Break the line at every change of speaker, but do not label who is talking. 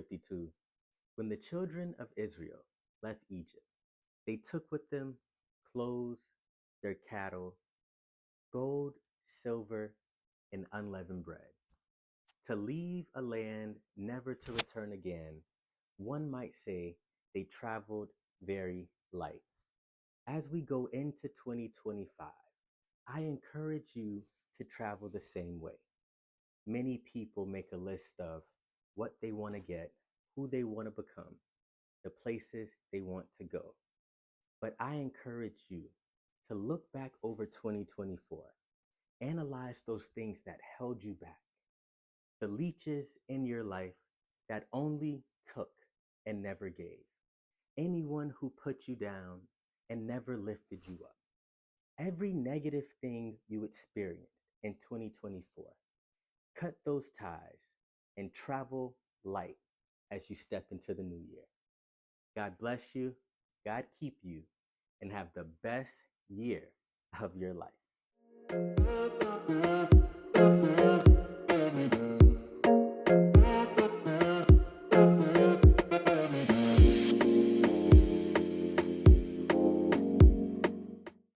52. When the children of Israel left Egypt, they took with them clothes, their cattle, gold, silver, and unleavened bread. To leave a land never to return again, one might say they traveled very light. As we go into 2025, I encourage you to travel the same way. Many people make a list of what they want to get, who they want to become, the places they want to go. But I encourage you to look back over 2024, analyze those things that held you back, the leeches in your life that only took and never gave, anyone who put you down and never lifted you up. Every negative thing you experienced in 2024, cut those ties and travel light as you step into the new year. God bless you, God keep you, and have the best year of your life.